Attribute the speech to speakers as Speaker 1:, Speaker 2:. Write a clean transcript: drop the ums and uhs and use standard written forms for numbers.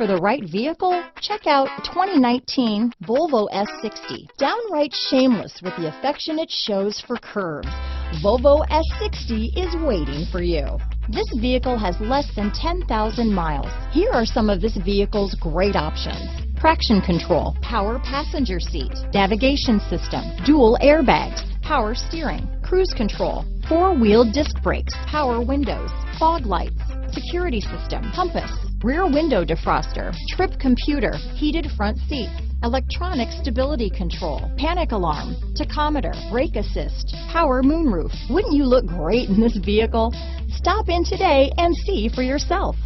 Speaker 1: for the right vehicle? Check out 2019 Volvo S60. Downright shameless with the affection it shows for curves. Volvo S60 is waiting for you. This vehicle has less than 10,000 miles. Here are some of this vehicle's great options: traction control, power passenger seat, navigation system, dual airbags, power steering, cruise control, four-wheel disc brakes, power windows, fog lights, security system, compass, rear window defroster, trip computer, heated front seats, electronic stability control, panic alarm, tachometer, brake assist, power moonroof. Wouldn't you look great in this vehicle? Stop in today and see for yourself.